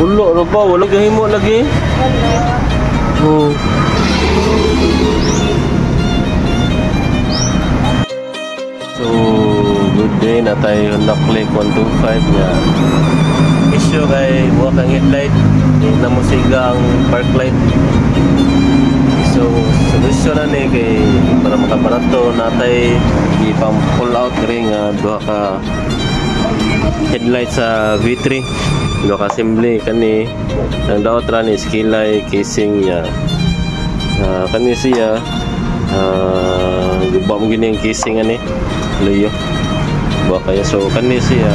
Ulo ra ba? Wala gahimo lagi? Oh. So, good day na tayo Honda Click 125 niya. Issue kay buha kang headlight, namusigang park light. So, solusyon na ni kay para makapanato natay ipang pull out ring duha ka headlight sa V3, duha ka assembly kani ang daot ra ni skilay casing niya. Kani siya guba mo gini ang casing ani luyo buha kaya. So kani siya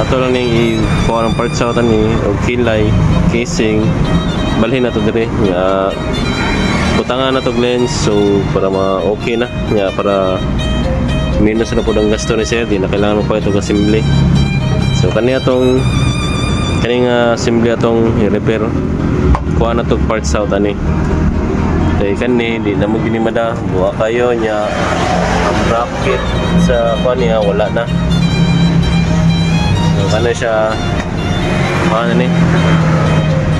ato lang ning i-kuha ng parts out ani og kilay casing balhin na to dire nga butangan na to lens. So para okay na nga para minus na po ang gasto ni sir, di na kailangan mo pa ito assembly. So kani atong kaning assembly atong i-repair kuha na to parts out ani kay kani di na mo ginimada buha kayo nya ang bracket sa kanya wala na. So kani siya ano ni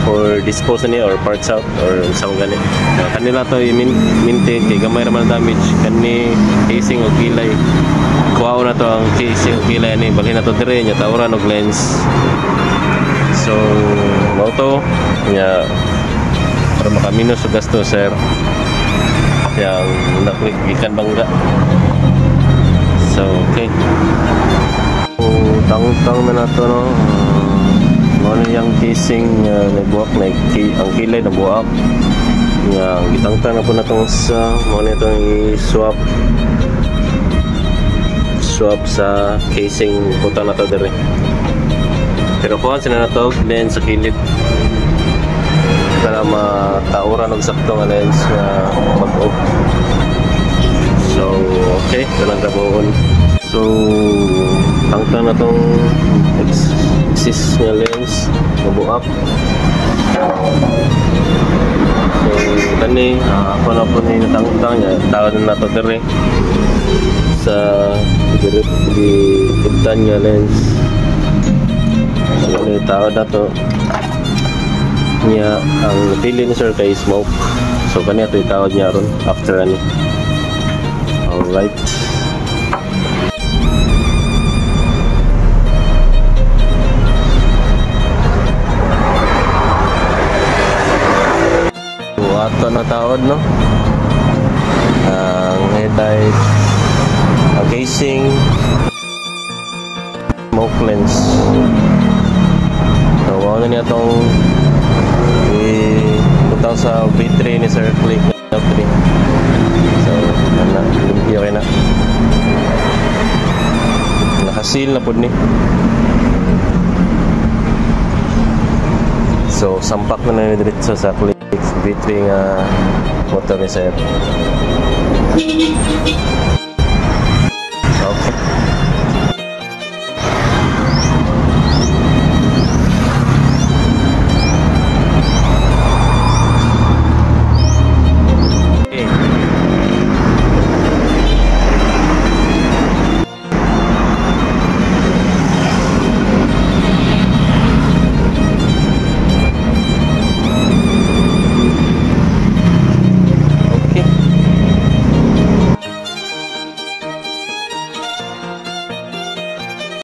for dispose ni or parts out or isang gani kanila to i-maintain kay gamay raman damage kani casing o kilay kuha na to ang casing o kilay ni balhin na to dire nya tawran og lens. So auto nya para makaminus og gasto sir yang naklik ikan bangga. So okay, tang-tang na nato no. Ano yung casing nagbuak na ang kilay na buak nga gitangtang na po na itong sa ano itong i-swap sa casing puta na to dire. Pero kuha sila na to lens sa kilid para matauran og sakto nga lens nga mag-off. So okay, ganang trabahoon. So tangtang na tong exist nga lens mabuak. So kani ako na po ni natangtang niya tawad na to dire sa di pagdan nga lens. So tawad na to niya ang pili ni sir kay smoke. So kani ato itawad niya ron after ani. Alright, ato na tawad no ang headlight, ang casing, smoke lens. So ano niya itong punta sa V3 ni Sir Click 3. So limpyo kayo na nakasil na po ni. So sampak na na diretso sa Click V3 nga motor ni sir.